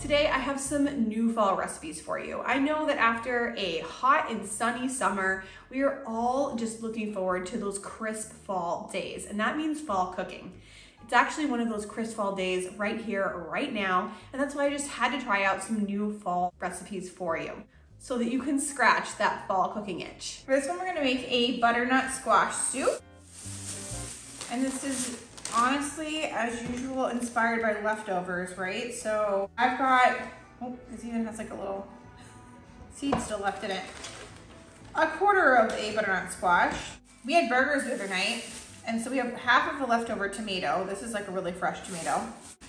Today I have some new fall recipes for you. I know that after a hot and sunny summer, we are all just looking forward to those crisp fall days, and that means fall cooking. It's actually one of those crisp fall days right here, right now, and that's why I just had to try out some new fall recipes for you so that you can scratch that fall cooking itch. For this one, we're gonna make a butternut squash soup. And this is honestly, as usual, inspired by leftovers, right? So I've got, oh, this even has like a little seed still left in it. A quarter of a butternut squash. We had burgers the other night, and so we have half of a leftover tomato. This is like a really fresh tomato.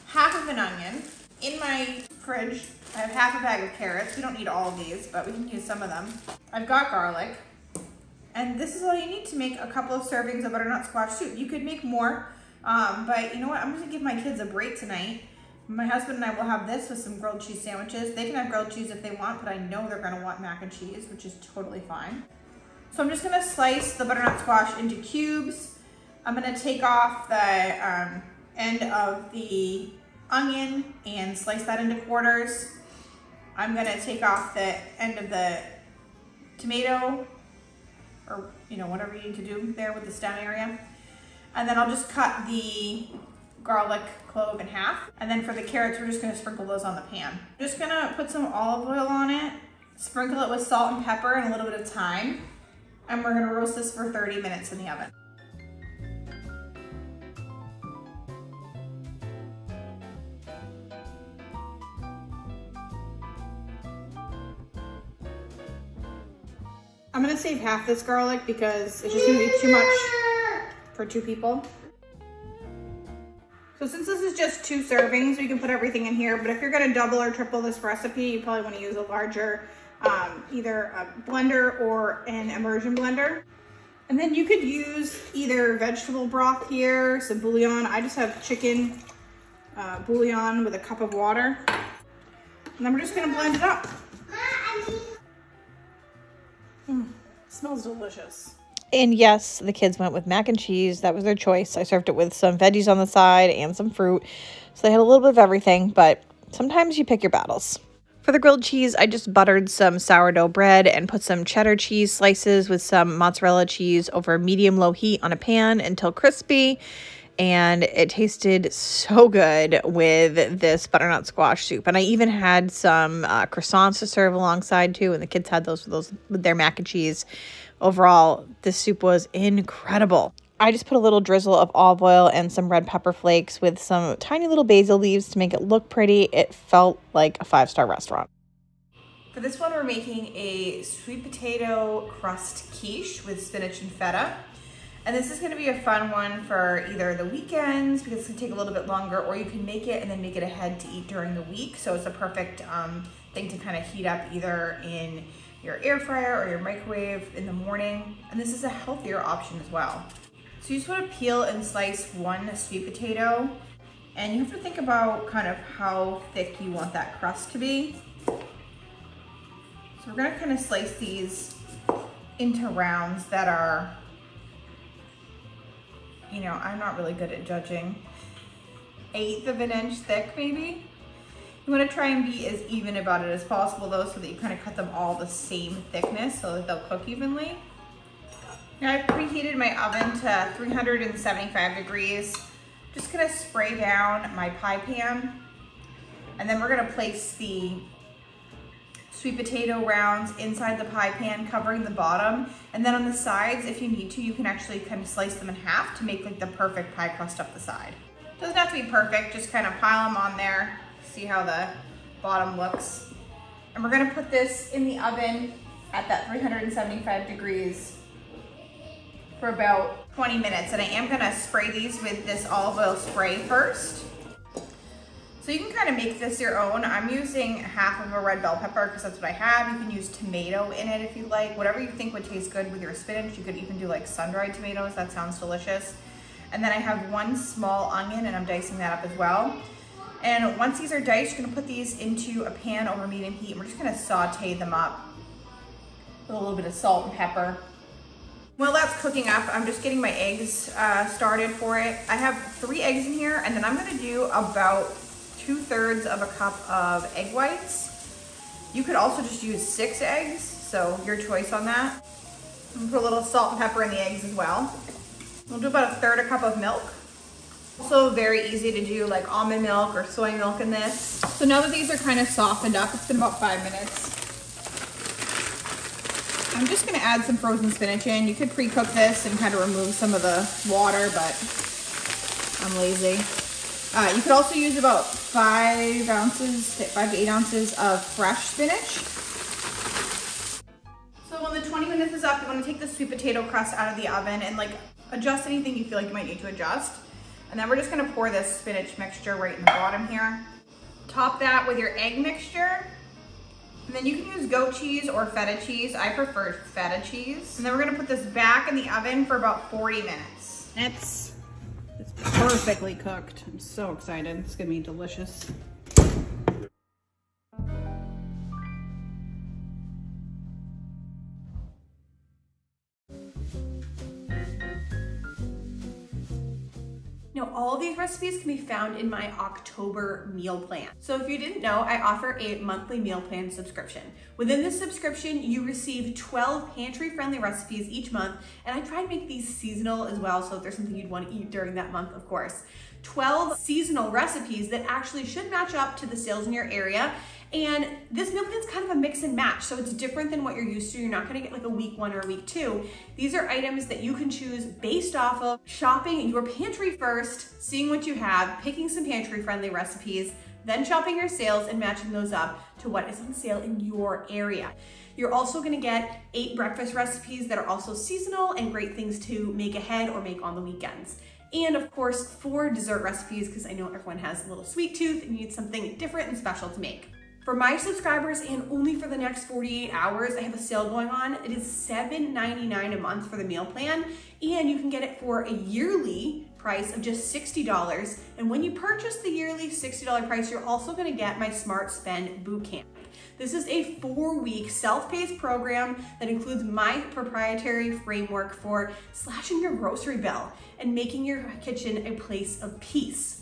Half of an onion. In my fridge, I have half a bag of carrots. We don't need all of these, but we can use some of them. I've got garlic. And this is all you need to make a couple of servings of butternut squash soup. You could make more. But you know what, I'm gonna give my kids a break tonight. My husband and I will have this with some grilled cheese sandwiches. They can have grilled cheese if they want, but I know they're gonna want mac and cheese, which is totally fine. So I'm just gonna slice the butternut squash into cubes. I'm gonna take off the end of the onion and slice that into quarters. I'm gonna take off the end of the tomato, or you know, whatever you need to do there with the stem area. And then I'll just cut the garlic clove in half. And then for the carrots, we're just gonna sprinkle those on the pan. I'm just gonna put some olive oil on it, sprinkle it with salt and pepper and a little bit of thyme. And we're gonna roast this for 30 minutes in the oven. I'm gonna save half this garlic because it's just gonna be too much for two people. So since this is just 2 servings, we can put everything in here, but if you're gonna double or triple this recipe, you probably wanna use a larger, either a blender or an immersion blender. And then you could use either vegetable broth here, some bouillon. I just have chicken bouillon with a cup of water. And then we're just gonna blend it up. Smells delicious. And yes, the kids went with mac and cheese. That was their choice. I served it with some veggies on the side and some fruit. So they had a little bit of everything, but sometimes you pick your battles. For the grilled cheese, I just buttered some sourdough bread and put some cheddar cheese slices with some mozzarella cheese over medium-low heat on a pan until crispy. And it tasted so good with this butternut squash soup. And I even had some croissants to serve alongside too, and the kids had those with their mac and cheese. Overall, this soup was incredible. I just put a little drizzle of olive oil and some red pepper flakes with some tiny little basil leaves to make it look pretty. It felt like a 5-star restaurant. For this one, we're making a sweet potato crust quiche with spinach and feta. And this is gonna be a fun one for either the weekends, because it's gonna take a little bit longer, or you can make it and then make it ahead to eat during the week. So it's a perfect thing to kind of heat up either in your air fryer or your microwave in the morning. And this is a healthier option as well. So you just wanna peel and slice one sweet potato, and you have to think about kind of how thick you want that crust to be. So we're gonna kind of slice these into rounds that are, you know, I'm not really good at judging, 1/8 of an inch thick maybe. You wanna try and be as even about it as possible though, so that you kind of cut them all the same thickness so that they'll cook evenly. Now I've preheated my oven to 375 degrees. Just gonna spray down my pie pan, and then we're gonna place the sweet potato rounds inside the pie pan, covering the bottom. And then on the sides, if you need to, you can actually kind of slice them in half to make like the perfect pie crust up the side. Doesn't have to be perfect, just kind of pile them on there, see how the bottom looks. And we're gonna put this in the oven at that 375 degrees for about 20 minutes. And I am gonna spray these with this olive oil spray first. So you can kind of make this your own. I'm using half of a red bell pepper because that's what I have. You can use tomato in it if you like. Whatever you think would taste good with your spinach. You could even do like sun-dried tomatoes. That sounds delicious. And then I have 1 small onion, and I'm dicing that up as well. And once these are diced, you're gonna put these into a pan over medium heat. And we're just gonna saute them up with a little bit of salt and pepper. While that's cooking up, I'm just getting my eggs started for it. I have 3 eggs in here, and then I'm gonna do about 2/3 of a cup of egg whites. You could also just use 6 eggs, so your choice on that. And put a little salt and pepper in the eggs as well. We'll do about 1/3 cup of milk. Also very easy to do like almond milk or soy milk in this. So now that these are kind of softened up, it's been about 5 minutes. I'm just gonna add some frozen spinach in. You could pre-cook this and kind of remove some of the water, but I'm lazy. You could also use about 5 to 8 ounces of fresh spinach. So when the 20 minutes is up, you want to take the sweet potato crust out of the oven and like adjust anything you feel like you might need to adjust. And then we're just gonna pour this spinach mixture right in the bottom here. Top that with your egg mixture. And then you can use goat cheese or feta cheese. I prefer feta cheese. And then we're gonna put this back in the oven for about 40 minutes. It's perfectly cooked. I'm so excited. It's gonna be delicious. Now, all of these recipes can be found in my October meal plan. So if you didn't know, I offer a monthly meal plan subscription. Within this subscription, you receive 12 pantry-friendly recipes each month, and I try to make these seasonal as well, so if there's something you'd want to eat during that month, of course. 12 seasonal recipes that actually should match up to the sales in your area. And this meal plan is kind of a mix and match, so it's different than what you're used to. You're not gonna get like a week 1 or a week 2. These are items that you can choose based off of shopping your pantry first, seeing what you have, picking some pantry-friendly recipes, then shopping your sales and matching those up to what is on sale in your area. You're also gonna get 8 breakfast recipes that are also seasonal and great things to make ahead or make on the weekends. And of course, 4 dessert recipes, because I know everyone has a little sweet tooth and needs something different and special to make. For my subscribers and only for the next 48 hours, I have a sale going on. It is $7.99 a month for the meal plan, and you can get it for a yearly price of just $60. And when you purchase the yearly $60 price, you're also gonna get my Smart Spend Bootcamp. This is a 4-week self-paced program that includes my proprietary framework for slashing your grocery bill and making your kitchen a place of peace.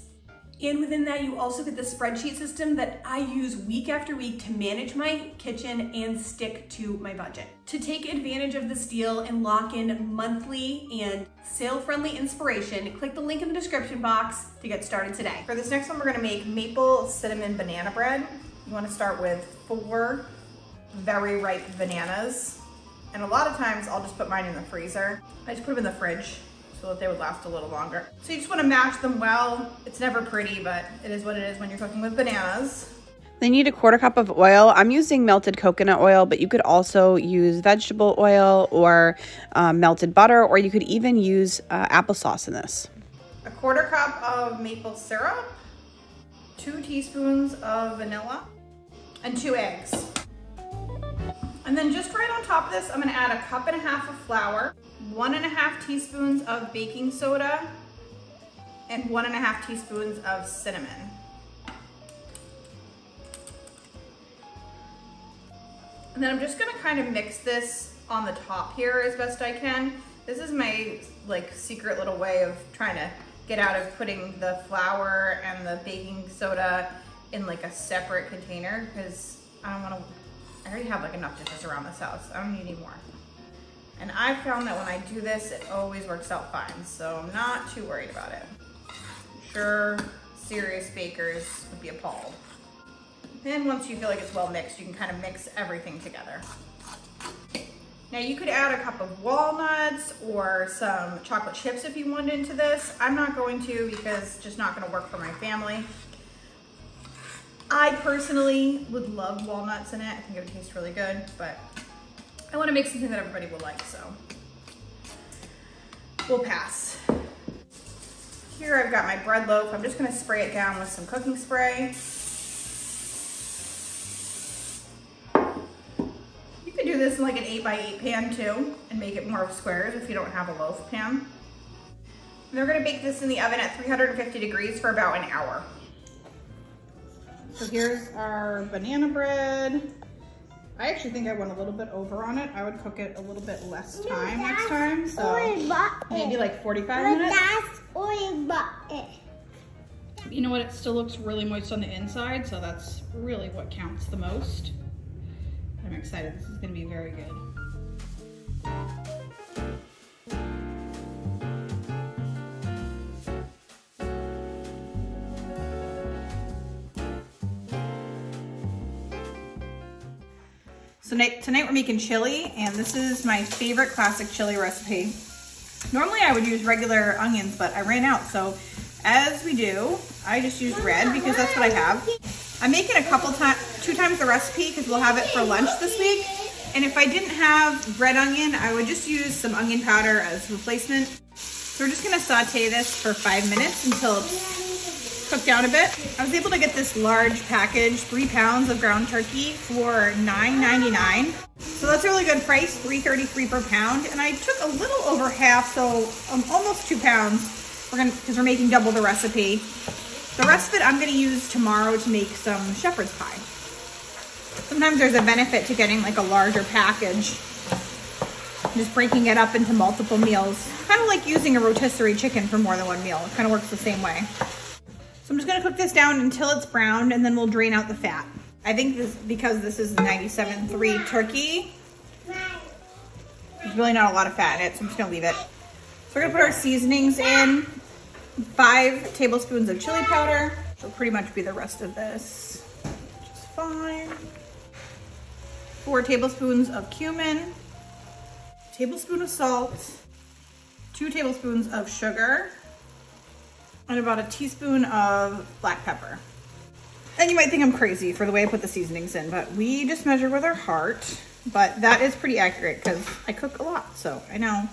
And within that, you also get the spreadsheet system that I use week after week to manage my kitchen and stick to my budget. To take advantage of this deal and lock in monthly and sale-friendly inspiration, click the link in the description box to get started today. For this next one, we're gonna make maple cinnamon banana bread. You wanna start with 4 very ripe bananas. And a lot of times I'll just put mine in the freezer. I just put them in the fridge so that they would last a little longer. So you just wanna mash them well. It's never pretty, but it is what it is when you're cooking with bananas. They need a 1/4 cup of oil. I'm using melted coconut oil, but you could also use vegetable oil or melted butter, or you could even use applesauce in this. A 1/4 cup of maple syrup, 2 teaspoons of vanilla, and 2 eggs. And then just right on top of this, I'm gonna add 1.5 cups of flour, 1.5 teaspoons of baking soda, and 1.5 teaspoons of cinnamon. And then I'm just gonna kind of mix this on the top here as best I can. This is my like secret little way of trying to get out of putting the flour and the baking soda in like a separate container, because I already have like enough dishes around this house. I don't need any more. And I've found that when I do this, it always works out fine, so I'm not too worried about it. I'm sure serious bakers would be appalled. And once you feel like it's well mixed, you can kind of mix everything together. Now you could add a cup of walnuts or some chocolate chips if you wanted into this. I'm not going to, because it's just not gonna work for my family. I personally would love walnuts in it. I think it would taste really good, but I wanna make something that everybody will like, so we'll pass. Here I've got my bread loaf. I'm just gonna spray it down with some cooking spray. You could do this in like an 8x8 pan too, and make it more of squares if you don't have a loaf pan. And they're gonna bake this in the oven at 350 degrees for about an hour. So here's our banana bread. I actually think I went a little bit over on it. I would cook it a little bit less time next time. So maybe like 45 minutes. You know what? It still looks really moist on the inside, so that's really what counts the most. I'm excited. This is going to be very good. So tonight we're making chili, and this is my favorite classic chili recipe. Normally I would use regular onions, but I ran out, so as we do, I just use red because that's what I have. I'm making two times the recipe because we'll have it for lunch this week. And if I didn't have red onion, I would just use some onion powder as replacement. So we're just gonna saute this for 5 minutes until it's cooked down a bit. I was able to get this large package, 3 pounds of ground turkey for $9.99. So that's a really good price, $3.33 per pound. And I took a little over half, so almost 2 pounds, because we're making double the recipe. The rest of it I'm gonna use tomorrow to make some shepherd's pie. Sometimes there's a benefit to getting like a larger package, just breaking it up into multiple meals. Kind of like using a rotisserie chicken for more than one meal. It kind of works the same way. So I'm just gonna cook this down until it's browned, and then we'll drain out the fat. I think because this is 97.3 turkey, there's really not a lot of fat in it, so I'm just gonna leave it. So we're gonna put our seasonings in. 5 tablespoons of chili powder, which will pretty much be the rest of this, which is fine. 4 tablespoons of cumin, a tablespoon of salt, 2 tablespoons of sugar, and about a teaspoon of black pepper. And you might think I'm crazy for the way I put the seasonings in, but we just measure with our heart. But that is pretty accurate because I cook a lot, so I know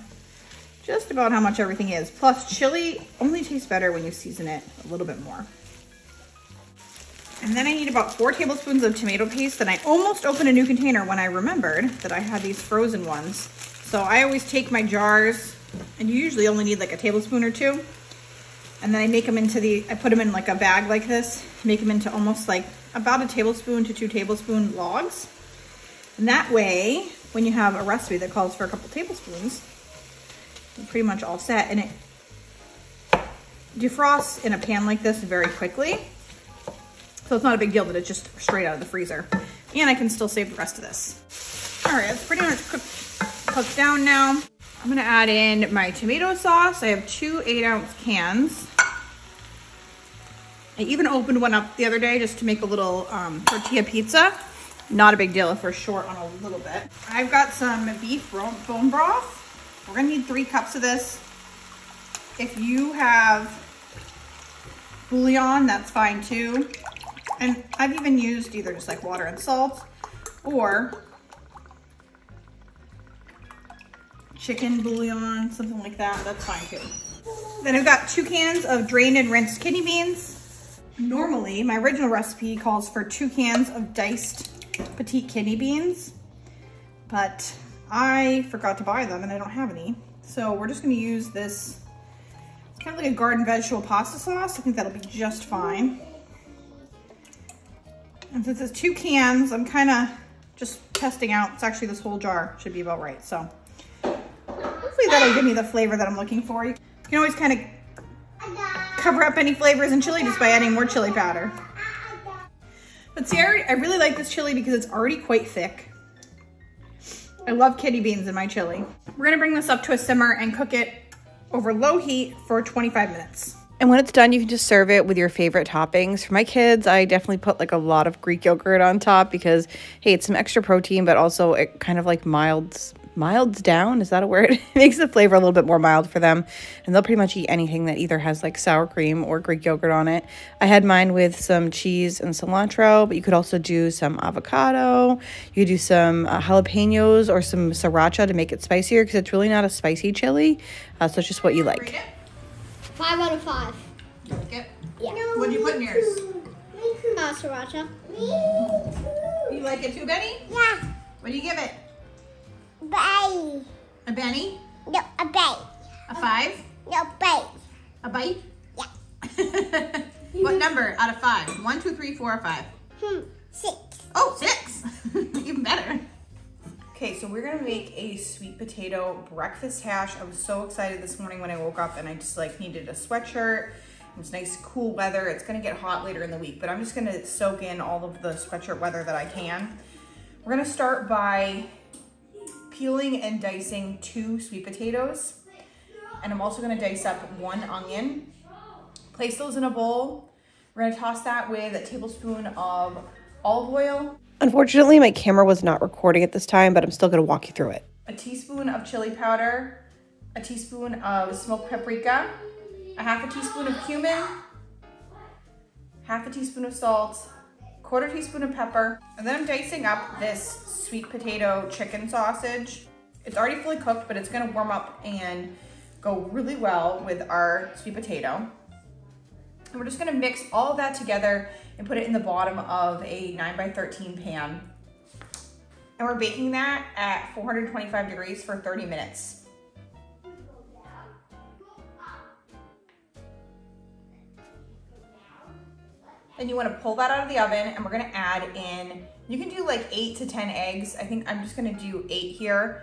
just about how much everything is. Plus, chili only tastes better when you season it a little bit more. And then I need about 4 tablespoons of tomato paste, and I almost opened a new container when I remembered that I had these frozen ones. So I always take my jars, and you usually only need like a tablespoon or 2. And then I make them I put them in like a bag like this, make them into almost like about a tablespoon to 2 tablespoon logs. And that way, when you have a recipe that calls for a couple tablespoons, you're pretty much all set. And it defrosts in a pan like this very quickly. So it's not a big deal that it's just straight out of the freezer. And I can still save the rest of this. All right, it's pretty much cooked down now. I'm gonna add in my tomato sauce. I have 2 8-ounce cans. I even opened one up the other day just to make a little tortilla pizza. Not a big deal if we're short on a little bit. I've got some beef bone broth. We're gonna need 3 cups of this. If you have bouillon, that's fine too. And I've even used either just like water and salt or chicken bouillon, something like that, that's fine too. Then I've got 2 cans of drained and rinsed kidney beans. Normally, my original recipe calls for 2 cans of diced petite kidney beans, but I forgot to buy them and I don't have any. So we're just gonna use this, it's kind of like a garden vegetable pasta sauce. I think that'll be just fine. And since it's 2 cans, I'm kind of just testing out. It's actually this whole jar should be about right. So hopefully that'll give me the flavor that I'm looking for. You can always kind of cover up any flavors in chili just by adding more chili powder. But see, I really like this chili because it's already quite thick. I love kidney beans in my chili. We're gonna bring this up to a simmer and cook it over low heat for 25 minutes. And when it's done, you can just serve it with your favorite toppings. For my kids, I definitely put like a lot of Greek yogurt on top because, hey, it's some extra protein, but also it kind of like milds down, is that a word? It makes the flavor a little bit more mild for them. And they'll pretty much eat anything that either has like sour cream or Greek yogurt on it. I had mine with some cheese and cilantro, but you could also do some avocado. You could do some jalapenos or some sriracha to make it spicier because it's really not a spicy chili. So it's just what you like. 5 out of 5. You like it? Yeah. What do you put in yours? Sriracha. You like it too, Benny? Yeah. What do you give it? Bye. A Benny? No, a bite. A 5? No, bite. A bite? Yeah. What number out of 5? 1, 2, 3, 4, or 5? 6. Oh, 6. Even better. Okay, so we're gonna make a sweet potato breakfast hash. I was so excited this morning when I woke up and I just like needed a sweatshirt It's nice cool weather. It's gonna get hot later in the week, but I'm just gonna soak in all of the sweatshirt weather that I can. We're gonna start by peeling and dicing 2 sweet potatoes. And I'm also gonna dice up 1 onion. Place those in a bowl. We're gonna toss that with a tablespoon of olive oil. Unfortunately, my camera was not recording at this time, but I'm still gonna walk you through it. A teaspoon of chili powder, a teaspoon of smoked paprika, a half a teaspoon of cumin, half a teaspoon of salt, 1/4 teaspoon of pepper, and then I'm dicing up this sweet potato chicken sausage. It's already fully cooked, but it's gonna warm up and go really well with our sweet potato. And we're just gonna mix all of that together and put it in the bottom of a 9x13 pan. And we're baking that at 425 degrees for 30 minutes. Then you want to pull that out of the oven, and we're going to add in, you can do like 8 to 10 eggs. I think I'm just going to do 8 here.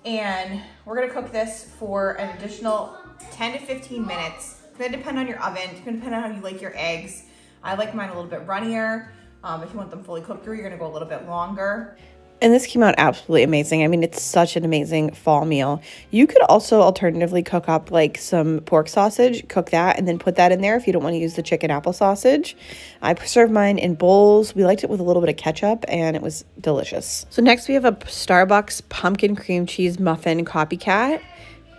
And we're going to cook this for an additional 10 to 15 minutes. It's going to depend on your oven. It's going to depend on how you like your eggs. I like mine a little bit runnier. If you want them fully cooked through, you're going to go a little bit longer. And this came out absolutely amazing. I mean, it's such an amazing fall meal. You could also alternatively cook up like some pork sausage, cook that, and then put that in there if you don't want to use the chicken apple sausage. I served mine in bowls. We liked it with a little bit of ketchup, and it was delicious. So next we have a Starbucks pumpkin cream cheese muffin copycat.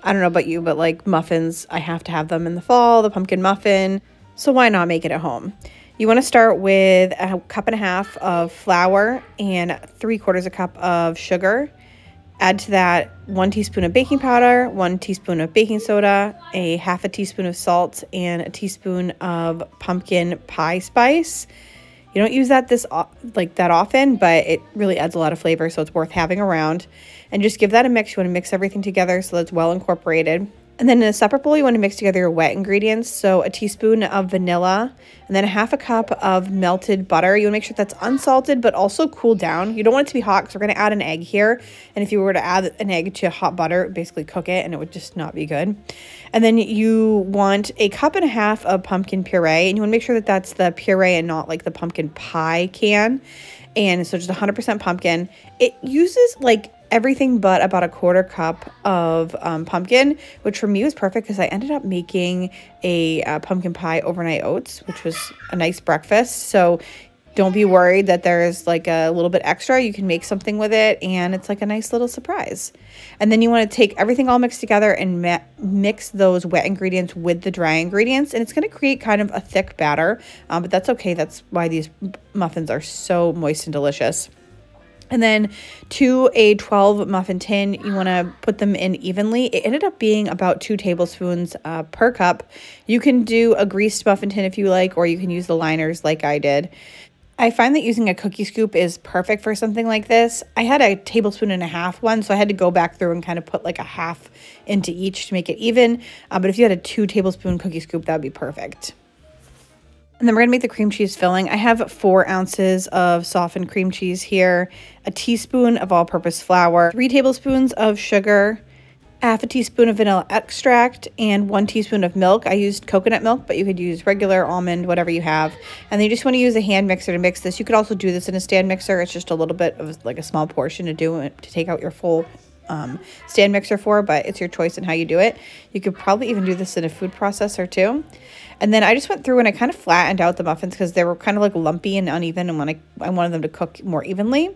I don't know about you, but like muffins, I have to have them in the fall, the pumpkin muffin. So why not make it at home? You want to start with a 1.5 cups of flour and 3/4 cup of sugar. Add to that 1 teaspoon of baking powder, 1 teaspoon of baking soda, a half a teaspoon of salt, and a teaspoon of pumpkin pie spice. You don't use that that often, but it really adds a lot of flavor, so it's worth having around. And just give that a mix. You want to mix everything together so that's well incorporated. And then in a separate bowl, you want to mix together your wet ingredients. So a teaspoon of vanilla, and then a 1/2 cup of melted butter. You want to make sure that's unsalted, but also cooled down. You don't want it to be hot because we're going to add an egg here. And if you were to add an egg to hot butter, basically cook it, and it would just not be good. And then you want a 1.5 cups of pumpkin puree, and you want to make sure that that's the puree and not like the pumpkin pie can. And so just 100% pumpkin. It uses like everything but about a 1/4 cup of pumpkin, which for me was perfect because I ended up making a pumpkin pie overnight oats, which was a nice breakfast. So don't be worried that there's like a little bit extra. You can make something with it, and it's like a nice little surprise. And then you want to take everything all mixed together and mix those wet ingredients with the dry ingredients, and it's going to create kind of a thick batter, but that's okay. That's why these muffins are so moist and delicious. And then to a 12 muffin tin, you want to put them in evenly. It ended up being about 2 tablespoons per cup. You can do a greased muffin tin if you like, or you can use the liners like I did. I find that using a cookie scoop is perfect for something like this. I had a 1.5 tablespoon one, so I had to go back through and kind of put like a half into each to make it even. But if you had a 2 tablespoon cookie scoop, that would be perfect. And then we're going to make the cream cheese filling. I have 4 ounces of softened cream cheese here, a teaspoon of all-purpose flour, 3 tablespoons of sugar, 1/2 teaspoon of vanilla extract, and 1 teaspoon of milk. I used coconut milk, but you could use regular almond, whatever you have. And then you just want to use a hand mixer to mix this. You could also do this in a stand mixer. It's just a little bit of like a small portion to do it, to take out your full stand mixer for, but it's your choice in how you do it. You could probably even do this in a food processor too. And then I just went through and I kind of flattened out the muffins because they were kind of like lumpy and uneven, and when I wanted them to cook more evenly.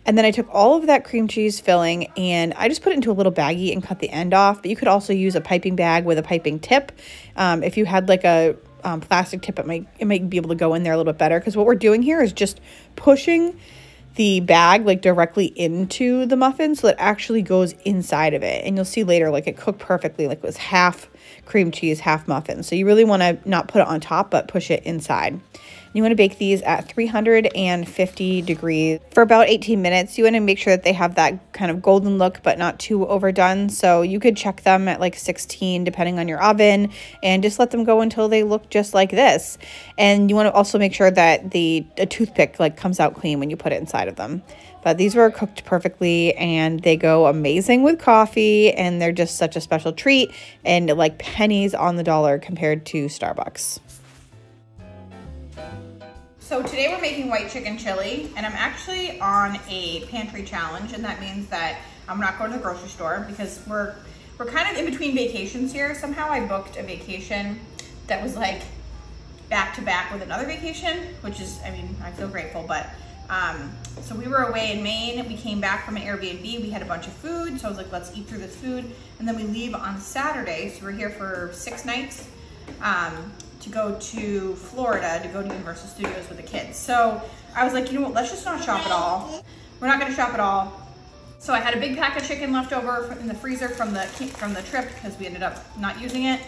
And then I took all of that cream cheese filling and I just put it into a little baggie and cut the end off. But you could also use a piping bag with a piping tip. If you had like a plastic tip, it might be able to go in there a little bit better, because what we're doing here is just pushing the bag like directly into the muffin so it actually goes inside of it. And you'll see later, like it cooked perfectly, like it was half cream cheese, half muffin. So you really want to not put it on top, but push it inside. You want to bake these at 350 degrees for about 18 minutes. You want to make sure that they have that kind of golden look, but not too overdone. So you could check them at like 16, depending on your oven, and just let them go until they look just like this. And you want to also make sure that a toothpick like comes out clean when you put it inside of them. But these were cooked perfectly, and they go amazing with coffee, and they're just such a special treat, and like pennies on the dollar compared to Starbucks. So today we're making white chicken chili, and I'm actually on a pantry challenge, and that means that I'm not going to the grocery store because we're kind of in between vacations here. Somehow I booked a vacation that was like back to back with another vacation, which is, I mean, I feel grateful, but so we were away in Maine. We came back from an Airbnb. We had a bunch of food, so I was like, let's eat through this food. And then we leave on Saturday, so we're here for 6 nights to go to Florida, to go to Universal Studios with the kids. So I was like, you know what, let's just not shop at all. We're not gonna shop at all. So I had a big pack of chicken left over in the freezer from the trip because we ended up not using it.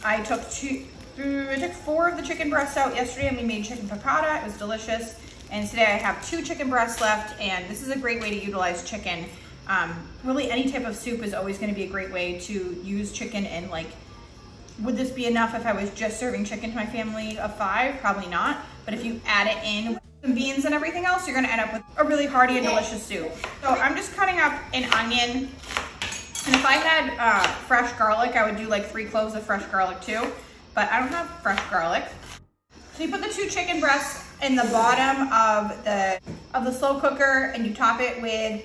I took 4 of the chicken breasts out yesterday, and we made chicken piccata. It was delicious. And today I have 2 chicken breasts left, and this is a great way to utilize chicken. Really, any type of soup is always going to be a great way to use chicken. And like, would this be enough if I was just serving chicken to my family of 5? Probably not. But if you add it in with some beans and everything else, you're going to end up with a really hearty and delicious soup. So I'm just cutting up an onion. And if I had fresh garlic, I would do like 3 cloves of fresh garlic too. But I don't have fresh garlic. So you put the 2 chicken breasts in the bottom of the slow cooker, and you top it with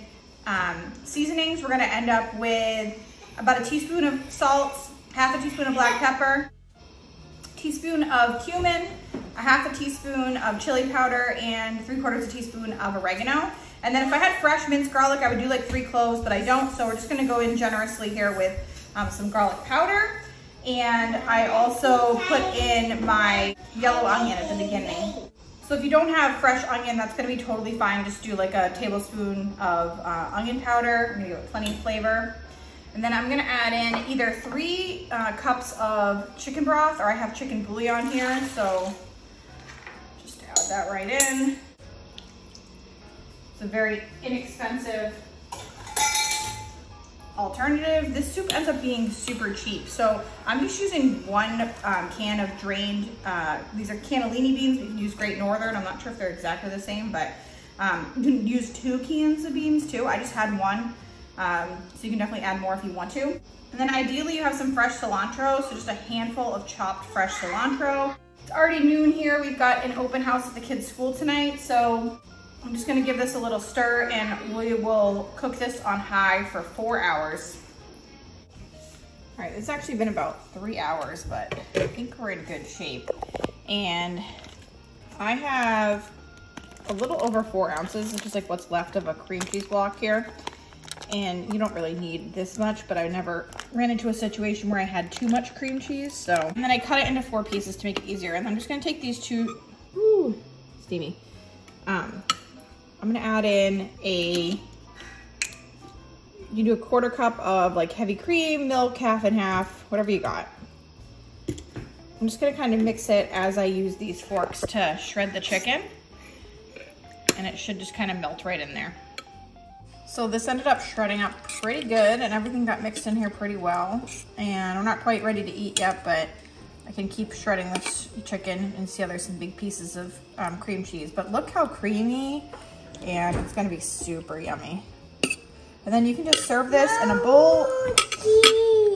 seasonings. We're gonna end up with about a teaspoon of salt, half a teaspoon of black pepper, teaspoon of cumin, a half a teaspoon of chili powder, and 3/4 teaspoon of oregano. And then if I had fresh minced garlic, I would do like 3 cloves, but I don't. So we're just gonna go in generously here with some garlic powder. And I also put in my yellow onion at the beginning. So if you don't have fresh onion, that's gonna be totally fine. Just do like a tablespoon of onion powder. I'm gonna give it plenty of flavor. And then I'm gonna add in either 3 cups of chicken broth, or I have chicken bouillon here. So just add that right in. It's a very inexpensive alternative. This soup ends up being super cheap. So I'm just using 1 can of drained, these are cannellini beans. You can use Great Northern. I'm not sure if they're exactly the same, but you can use 2 cans of beans too. I just had 1, so you can definitely add more if you want to. And then ideally you have some fresh cilantro, so just a handful of chopped fresh cilantro. It's already noon here. We've got an open house at the kids' school tonight, so I'm just gonna give this a little stir, and we will cook this on high for 4 hours. All right, it's actually been about 3 hours, but I think we're in good shape. And I have a little over 4 ounces, which is like what's left of a cream cheese block here. And you don't really need this much, but I never ran into a situation where I had too much cream cheese. So, and then I cut it into 4 pieces to make it easier. And I'm just gonna take these 2, ooh, steamy. I'm gonna add in you do a 1/4 cup of like heavy cream, milk, half and half, whatever you got. I'm just gonna kind of mix it as I use these forks to shred the chicken, and it should just kind of melt right in there. So this ended up shredding up pretty good, and everything got mixed in here pretty well. And I'm not quite ready to eat yet, but I can keep shredding this chicken and see how there's some big pieces of cream cheese. But look how creamy, and it's gonna be super yummy. And then you can just serve this in a bowl.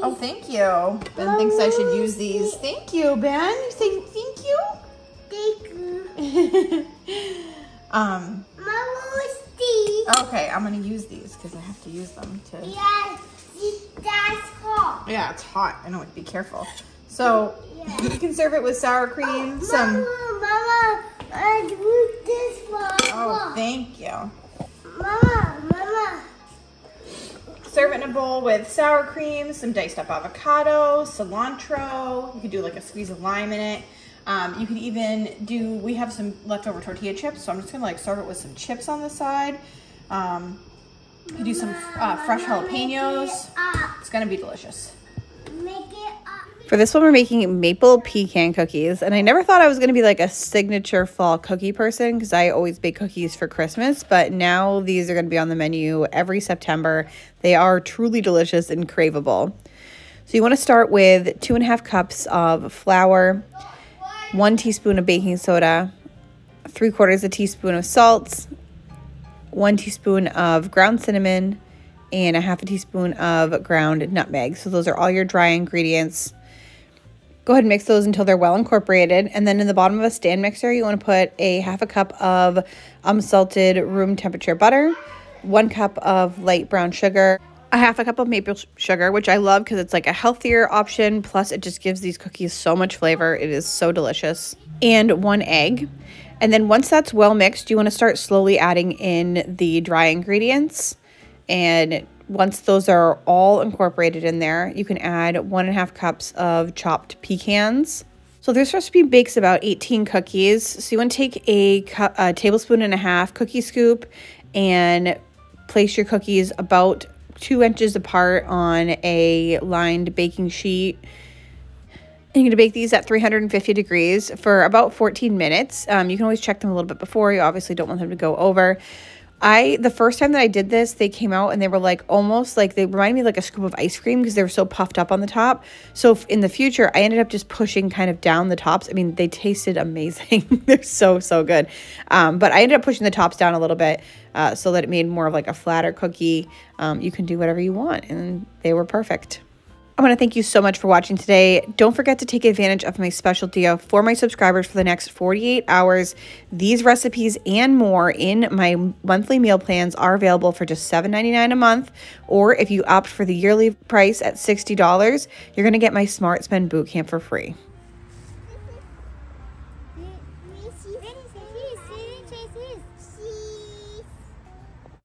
Oh, thank you. Ben thinks I should use these. Thank you, Ben. You saying thank you? Thank you. Okay, I'm gonna use these because I have to use them to. Yes, that's hot. Yeah, it's hot. I know. Be careful. So you can serve it with sour cream. Mama, I do this one. Oh, thank you. Mama. Serve it in a bowl with sour cream, some diced up avocado, cilantro. You could do like a squeeze of lime in it. You could even do, we have some leftover tortilla chips, so I'm just gonna like serve it with some chips on the side. You could do some fresh jalapenos. It's gonna be delicious. Make it up. For this one, we're making maple pecan cookies. And I never thought I was going to be like a signature fall cookie person because I always bake cookies for Christmas. But now these are going to be on the menu every September. They are truly delicious and craveable. So you want to start with 2.5 cups of flour, 1 teaspoon of baking soda, 3/4 teaspoon of salt, 1 teaspoon of ground cinnamon, and 1/2 teaspoon of ground nutmeg. So those are all your dry ingredients. Go ahead and mix those until they're well incorporated. And then in the bottom of a stand mixer, you want to put a half a cup of unsalted room temperature butter, 1 cup of light brown sugar, a half a cup of maple sugar, which I love because it's like a healthier option. Plus it just gives these cookies so much flavor. It is so delicious. And 1 egg. And then once that's well mixed, you want to start slowly adding in the dry ingredients. And once those are all incorporated in there, you can add 1.5 cups of chopped pecans. So this recipe bakes about 18 cookies. So you want to take a tablespoon and a half cookie scoop and place your cookies about 2 inches apart on a lined baking sheet. And you're going to bake these at 350 degrees for about 14 minutes. You can always check them a little bit before. You obviously don't want them to go over. The first time that I did this, they came out and they were like almost like, they reminded me like a scoop of ice cream because they were so puffed up on the top. So in the future, I ended up just pushing kind of down the tops. I mean, they tasted amazing. They're so, so good. But I ended up pushing the tops down a little bit so that it made more of like a flatter cookie. You can do whatever you want, and they were perfect. I want to thank you so much for watching today. Don't forget to take advantage of my special deal for my subscribers for the next 48 hours. These recipes and more in my monthly meal plans are available for just $7.99 a month. Or if you opt for the yearly price at $60, you're going to get my Smart Spend Bootcamp for free.